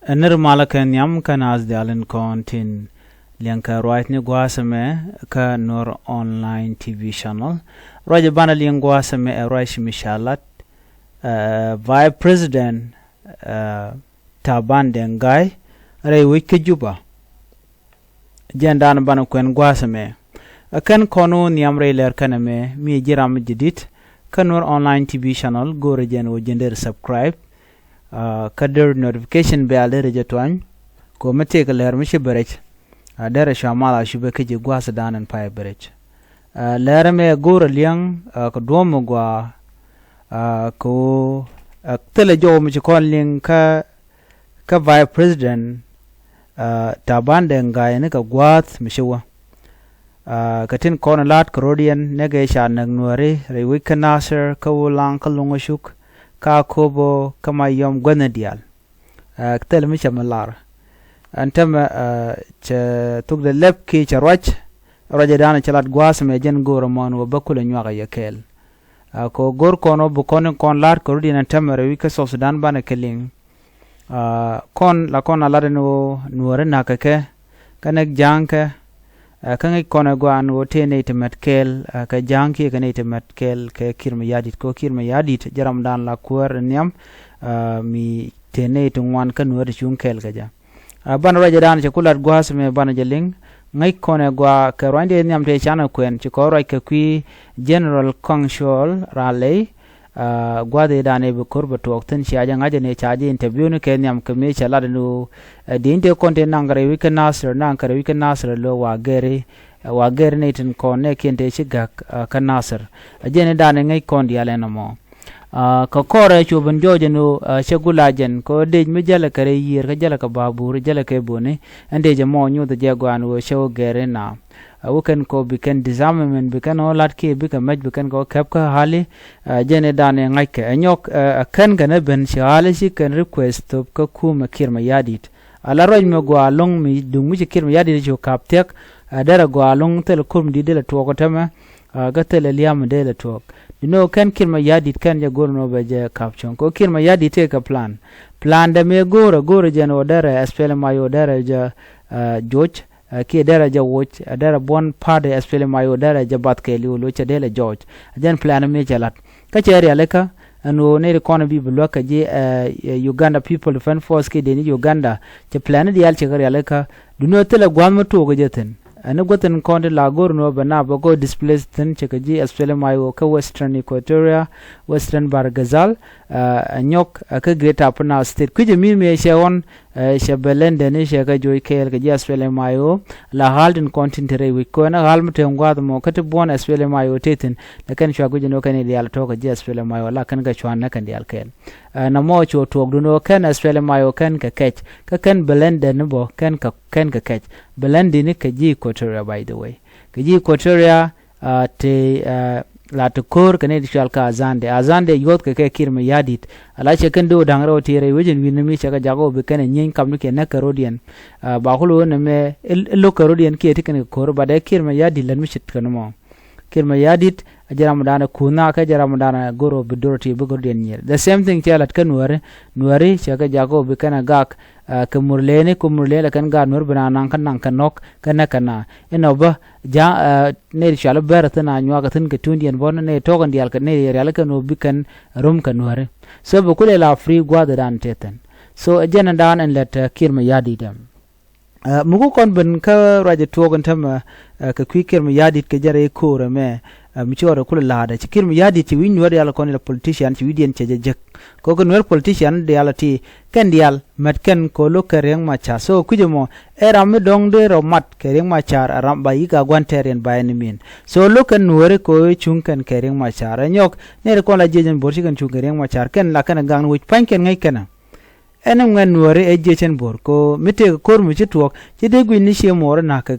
Nir malakan yam kanaz dialin kontin lianka right ni guasame ka Nuer online TV channel. Roja bana liang guasame Raish Mishalat Vice President Taban Deng Gai Ray wiki juba. Jendan bana kwen guasame. Akan kono niamre ler kaname mi jiram jidit ka Nuer online TV channel go rejen wo jender subscribe. Kader notification bell de rejetwan ko mate ka ler mishi berech dere shamala shube keje gwasa danan pai berech ler me gor liang ko domo gwa ko tele jo mi ko ling ka vice president Taban Deng Gai ne ka gwat mishiwa katin kono lat krodian nege sha nag nuare re wikanaser ka wulang ka lungoshuk ka kobo kama yom gwanadial ktel mi chamalar antam che tuk de lep ki charwach roje dana chalat gwas me jen goro mon wo bakule nywa yakel ko gor kono bu kon lar ko dina tamare wi ka so sudan bana keling kon la kon ala no nuore nakake kanek janke kangi kona gwan wo tene temet kel ka janki kane temet kel ke kirma yadit ko kirma yadit jaram dan la kuer niam mi tene tungwan kan wor chung kel kaja ban raja dan che kulat gwas me ban jeling ngai kona gwa ka rande niam te chana kwen che ko rai ka kui general consul rale gwade dane be korba tok ten shaja ngaje ne chaje interview ne ke niam ke me chala no dinte konte nangare wi kan nasr lo wa gere ne tin ko ne kente shiga kan nasr ajene dane ngai kon diale no mo ka kore chuban joje no shagulajen ko de mi jala kare yir ka jala ka babur jala ke bone ande je mo nyu de jagwan wo show gere na wuken ko biken disarmament biken olat ke biken maj biken ko kapka hali jene dane ngaike anyok kan gane ben shale shi kan request to ka kuma kirma yadit ala roj me go along mi dungu ji kirma yadit jo kaptek dara go along tel kum di de to ko tama ga tel liam de le to dino kan kirma yadit kan ja gorno be je kapchon ko kirma yadit ka plan de me goro jeno dara spele mayo dara ja George ki daraja watch dara bon parde espele mayo daraja batke liulo cha dele George den plan me jalat ka cheri aleka no ne kono bi bloka je Uganda People Defense Force ke deni Uganda che plan di al chegari aleka duno tele gwam to go jeten ana goten konde la gorno bana bago displaced ten chekaji espele mayo ka Western Equatoria Western Bargazal anyok ka Greater Upper State kuje mi me shewon shabelende ne shega joy kel ka espele mayo la halden continentere wi ko na halmte ngwad mo kate bon espele mayo teten la kan shwa guje no kan ideal to ka espele mayo la kan ga chwan na kan ideal kel na mo cho to duno kan espele mayo kan ka kech ka kan belende ne bo kan ka kech belende ne ka ji Equatoria by the way ka ji Equatoria te la to kor kane dishal ka azande yot ke kirma yadit ala che kendo dangro tire wejin winmi chaka jago be kane nyen kam ke na karodian ba holo ne me lo karodian ke tikane kor bade kirma yadit lan mi chit kanmo kirma yadit ajaram dana kuna ka jaram dana goro bidorti be gordien yer the same thing chalat kanware nuare chaka jago be kana gak ke murlene ko murlela kan ga nur bana kan nok kana enoba ja ne shala beratana nywa ka tin ke tundian bon ne togon dial ka ne real ka no bikan rum kan nuare so be kule la free gwada dan teten so ajana dan en let kirma yadi dem mugo kon ben ka raje togon tam ka kwikirma yadi ke jare ko reme mi chora kula lada chikir mi yadi ti win wari ala kon la politician ti widien che jek ko kon wel politician de ala ti ken dial mat ken ko lo kereng macha so kujemo era mi dong de ro mat kereng machar aram bayi ga gwanteren bayen min so lo ken wore ko chung ken kereng machar nyok ne ko la jejen borsi ken chung kereng machar ken la kan gang wuj pan ken ngai kana enam ngan wore e jechen bor ko mite ko mi chi tuok chi de gwi ni she mor na ka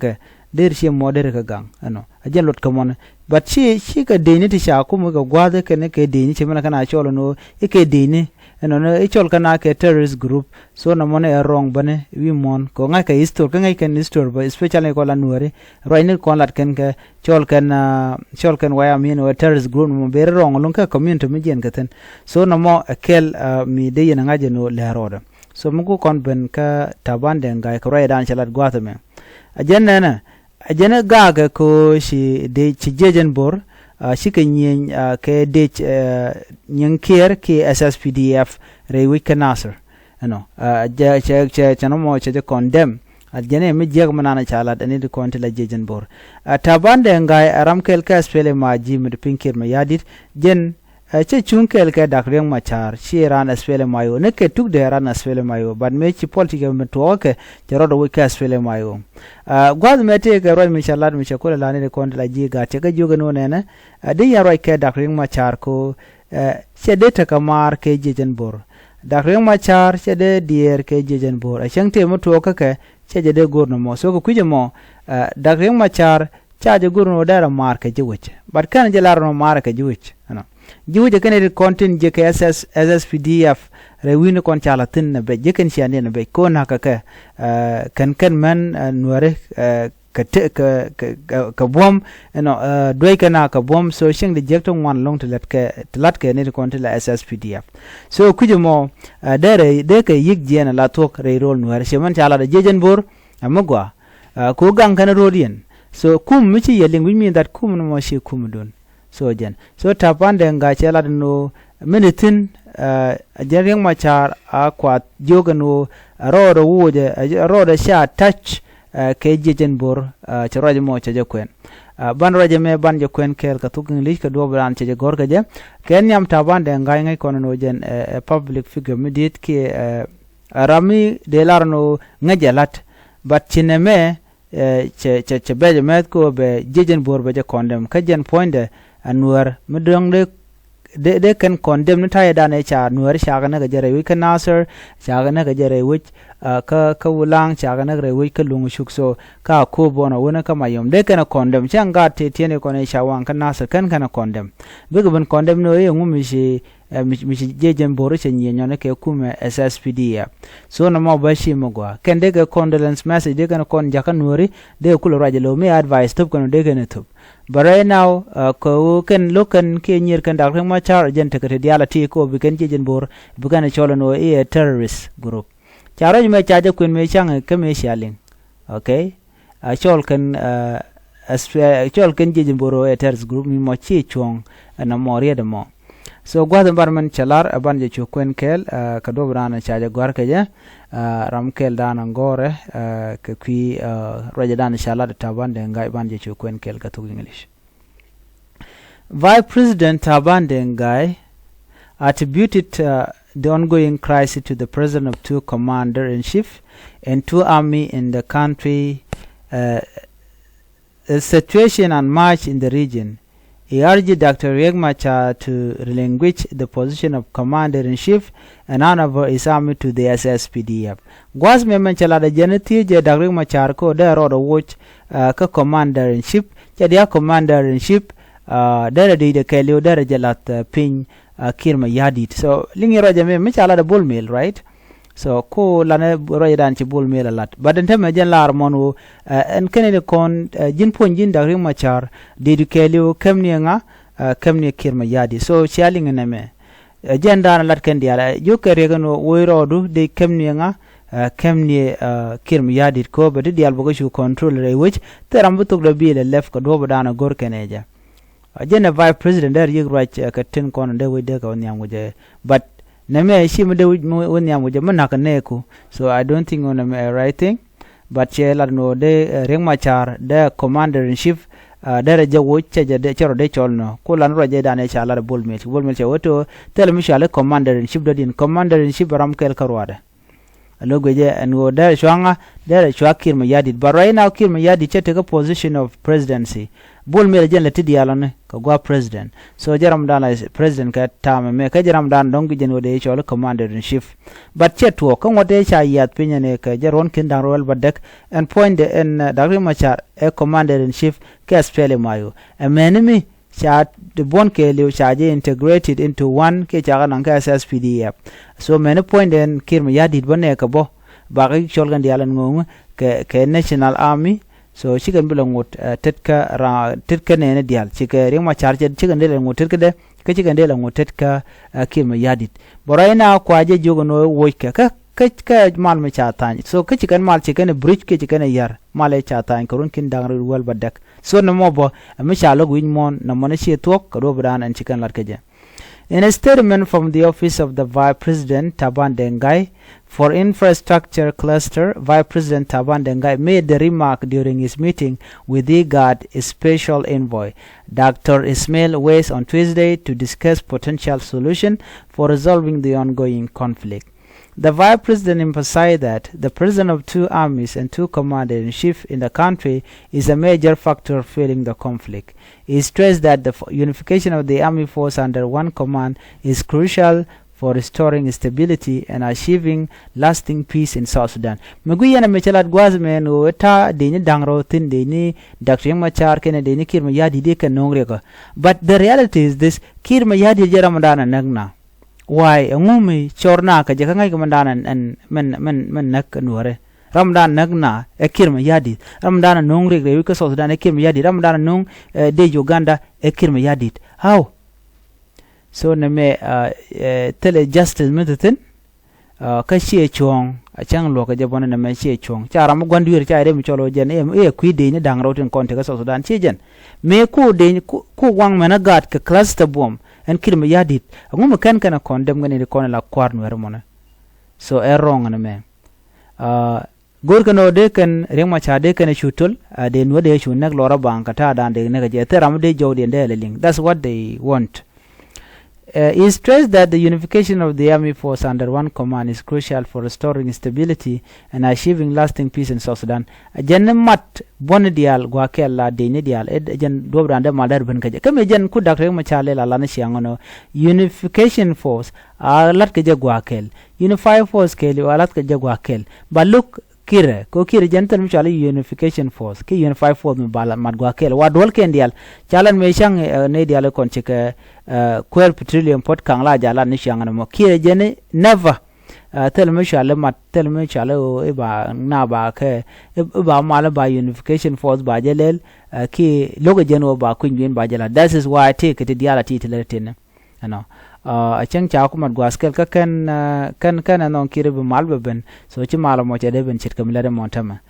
der she modere ka gang ano ajen lot kamon but she ka deni ti sha ko mo ga gwade ke ne ke deni che mana kana cholo no e ke deni no no e chol kana ke terrorist group so na mone wrong bane wi mon ko nga ka histor ka ngai ken histor ba especially ko la nuare roine ko lat ken ke chol ken waya mi no terrorist group mo be wrong lon ka community mi jen gaten so na mo kel mi de yena ngaje no le roda so muku kon ben ka Taban Deng Gai ka roya dan chalat gwatame ajenna na ajena gaga ko shi de ci jejen bor shi ka nyen ke de nyen kier ki SSPDF re week nasser no che chano mo che condemn ajene mi jeg manana chalat ani de konti la jejen bor Taban Deng Gai aram kel ka spele ma ji mi pinkir ma yadit jen che chunkel ke dakreng machar shi ran asfele mayo ne ke tuk de ran asfele mayo but me chi politika me to ke jaro do ke asfele mayo gwaz me te ke roi mishalat mi chakola la ne de kon la ji ga te ga joga no ne ne de ya roi ke dakreng machar ko che de ta kamar ke jejen bor dakreng machar che de dier ke jejen bor a chang te mo to ke che de gorno mo so ko kuje mo dakreng machar cha je gorno dara mar ke jiwich but kan je larno mar ke jiwich no jiwuje kene kontin je ke SSPDF rewino kon chala tin na be je ken siane na be ko na ka kan man nuare ka bom no doy kana ka bom so shing de jekto wan long to lat ke ne kontin la SSPDF so kuje mo dere de ke yig je na la tok re rol nuare sheman chala de jejen bor amagwa ko gang kana rodien so kum michi yeling wi mi that kum no mo shi kum don so jen so Taban Deng Gai chela no minitin jereng machar akwa jogano rodo wuje rodo sha touch ke jejen bor charaje mo chaje kwen ban raje me ban je kwen kel ka tuk english ka do bran chaje gor ka je ken yam Taban Deng Gai ngai kono no jen public figure midit ke rami delarno ngajalat but chineme che beje met ko be jejen bor be je condemn ka jen point Nuer medong de kan condemn ne taye dane cha Nuer shaga na gajere wi kan nasser shaga na gajere wi ka wulang shaga na gajere wi ka lungu shukso ka ko bona wona ka mayom de kan condemn changa te tiene ko ne shawang kan nasser kan condemn bigo ben condemn no ye ngumi shi jejen boro che nyenyo ne ke kume SSPDF so na mo bashi mogwa ken de ka condolence message de kan kon jaka Nueri de kulo raje lo me advice tup kan de kan tup but right now ko ken lokan ke nyir kan dakreng machar jen te kete diala ti ko bi ken jejen bor bu kan cholo no e terrorist group charo me chaje kun me chang ke me shaling okay chol kan chol kan jejen bor e terrorist group mi mo chi chong na morie de mo so gwad barman chalar aban je chukwen kel ka do brana chaje gwar ke je ram kel dan ngore ke kwi roje dan shalar Taban Deng Gai ban je chukwen kel ka tuk English Vice President Taban Deng Gai attributed the ongoing crisis to the presence of two commander-in-chief and two army in the country a situation unmatched in the region. He urged Dr. Riek Machar to relinquish the position of commander-in-chief and hand over his army to the SSPDF. Gwas me menchala da jeneti je Dr. Riek Machar ko da rodo watch ka commander-in-chief je dia commander-in-chief da de kelio da jalat pin kirma yadit. So lingi roja me menchala da bull mill, right? So ko lane roja dan ci bull mill lat badante me jen lar monu en kenene kon jin pon jin Dr. Riek Machar de kelio kemni nga kemni kirma yadi so chaling ne me jen dan lat ken diala yo kere gano woirodu de kemni nga kemni kirma yadi ko be dial bogo shu control re which teram butuk do bi le left ko do badana gor keneja jen vice president der yig right ka ten kon de we de ko nyam wuje but name shi mu de won nyam wuje man ka neku so I don't think on a right thing but chela no de Riek Machar de commander in chief dere je wo cheje de chero de cholno ko lan roje dane chala bolmel che woto tel mi chala commander in chief do din commander in chief ram kel karwada logo je no dere shwanga dere shwakir ma yadit but right now kir ma yadit che take a position of presidency bolmel je lati dialone ka gwa president so jaram dana president ka tama me ka jaram dan dong je no de chola commander in chief but che to kan wote cha yat pinyane ka jaron kin dan royal badek and point in Dr. Machar a commander in chief ka spele mayo a menemi cha the bon ke le cha je integrated into one ke cha nan ka SSPDF so many point in kirma yadit bone ka bo ba ga cholgan dialan ngong ke national army so chicken belongot tetka ne dial chike Riek Machar chicken de ngot tetka ke chicken de ngot tetka kirma yadit boraina kwaje jogo no woika ka ka mal me cha tan so ka chikan mal chikan bridge ke chikan yar mal e cha tan korun kin dang ru wel badak so no mo bo me cha lo win mon na mon chi tok ka do bran an chikan lat ke je. In a statement from the office of the Vice President Taban Deng Gai for Infrastructure Cluster, Vice President Taban Deng Gai made the remark during his meeting with IGAD Special Envoy Dr. Ismail Weiss on Tuesday to discuss potential solution for resolving the ongoing conflict. The Vice President emphasized that the presence of two armies and two commanders-in-chief in the country is a major factor fueling the conflict. He stressed that the unification of the army force under one command is crucial for restoring stability and achieving lasting peace in South Sudan. Maguyana mechalat gwazmen ta deni dangro tin deni Dr. Machar kene deni Kir Mayadi de kan nongrega. But the reality is this: Kir Mayadi jaramadana nagna. Why ngumi chorna ka jaka ngai kamandana and men nak nuare ramdan nagna Kir Mayadi ramdana nongre re wika South Sudan Kir Mayadi ramdana nong de Uganda Kir Mayadi. How so na me tele justice metatin ka shi chong a chang lo ka jabona na me shi chong chara mo gwanduir cha re mi cholo jen e ku de ni dang rotin konte ka South Sudan chi jen me ku de ku wang mena gat ka cluster bomb and Kir Mayadi ngum kan kana condemn ngani ko la kwar no mona so wrong na me gorgano de kan rema cha de kan chutul de no de chu nak lora banka ta dan de ne je teram de jodi de ling. That's what they want. He stressed that the unification of the army force under one command is crucial for restoring stability and achieving lasting peace in South Sudan. Jen mat bondial gwakella de nidial jen dobrande madar ben kaje kame jen ku Dr. Machale la lana shiangono unification force alat kaje gwakel unify force ke alat kaje gwakel baluk kire ko kire jantan mi chala unification force ki unify force mi bala mat gwakel wa dol ken dial chalan me shang ne dial kon cheke 12 petroleum pot kang la jala ni shang mo kire jene never tel me chala mat tel me chala e ba na ba ke e ba mala ba unification force ba jelel ki logo jeno ba kunjin ba jala. That is why I take it dial ti teletin ano a chang cha ko mat gwaskel ka kan non kire be malbe ben so chi mala mo chede ben chit kamilare montama.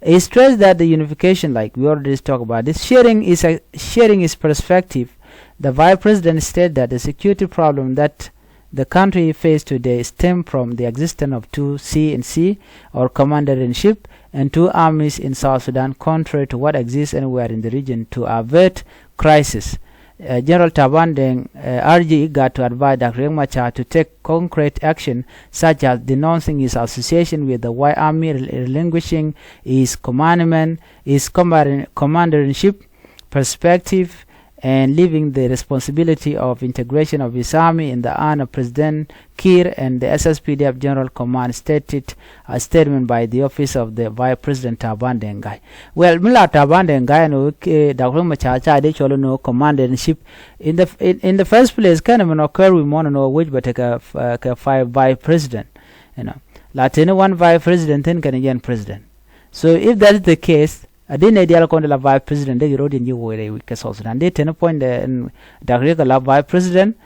He stressed that the unification, like we already talked about this, sharing his perspective. The Vice President stated that the security problem that the country faces today stem from the existence of two CNC or commander-in-chief and two armies in South Sudan, contrary to what exists anywhere in the region. To avert crisis, General Taban Deng urged IGAD to advise Dr. Machar to take concrete action, such as denouncing his association with the White Army, relinquishing his commander-in-chief perspective, and leaving the responsibility of integration of his army in the hands of President Kiir and the SSPDF General Command, stated a statement by the office of the Vice President Taban Deng Gai. Well, Mila Taban Deng Gai no Dr. Machar de cholo no commander-in-chief. In the first place, kind of occur we want to know which but a five Vice President, you know. Latino one Vice President then Canadian President. So if that is the case, didn't ideal con la Vice President de road in you way we can also and they 10 point Dr. la Vice President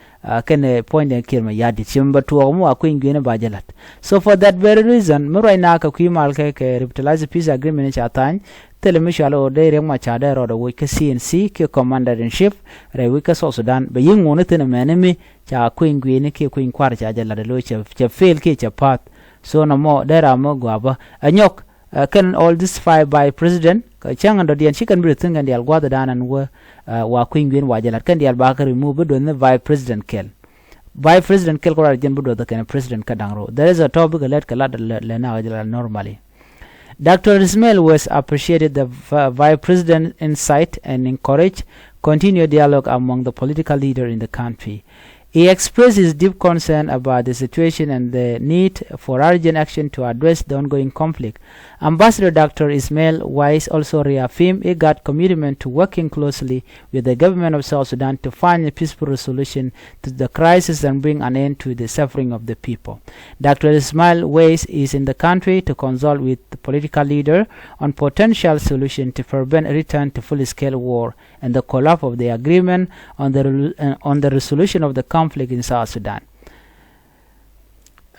can point and kill my yadi chimba to a queen guinea bajalat. So for that very reason, Murai Naka Kimal revitalize the peace agreement in Chatan, tell me shall order Machada or the weak CNC, commander-in-chief, Rewika South Sudan, but young one in a enemy, Cha Queen Guinea, Queen Quarja, la Lucha, fail kitch apart. So no more, there are more guava, a nyok. Can all this five by president chang and the chicken breathing and the algwada dan and wa queen gwin wajalat can the albaka remove it when the vice president kill kora jen budo the kind of president kadangro. There is a topic let kalad lena normally. Dr. Ismail Weiss appreciated the vice president insight and encouraged continued dialogue among the political leaders in the country. He expressed his deep concern about the situation and the need for urgent action to address the ongoing conflict. Ambassador Dr. Ismail Weiss also reaffirmed IGAD's commitment to working closely with the government of South Sudan to find a peaceful resolution to the crisis and bring an end to the suffering of the people. Dr. Ismail Weiss is in the country to consult with the political leader on potential solution to prevent a return to full-scale war and the collapse of the agreement on the resolution of the conflict in South Sudan.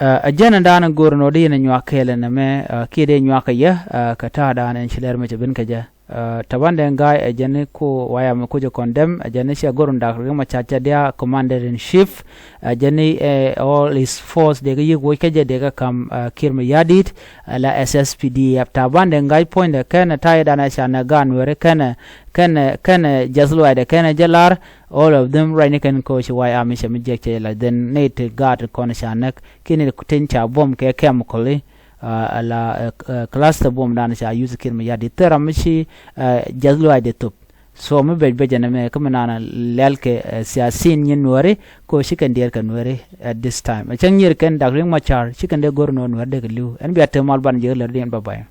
ajana dana gorno de na nyakele na me kide nyaka ya kata dana en chiler me bin kaja Taban Deng Gai ajane ko waya me kujo condemn ajane sia gorun da ma chacha dia commander in chief ajane all his force de ga yego kaje de ga kam kirma yadit la SSPD Taban Deng Gai point de kana tay dana sia na gan were kana jaslo de kana jalar all of them right can ko shi waya me shame jekche la then net gat kon shanak kini kutencha bom ke chemically la cluster bomb dan sha use kirma ya de teramishi jazlo ide top so me be jana me kamana lelke siasin yin Nuer ko shikan der kan Nuer at this time chang yer kan dagring machar shikan de gorno Nuer de lu en bi atemal ban je ler den bye bye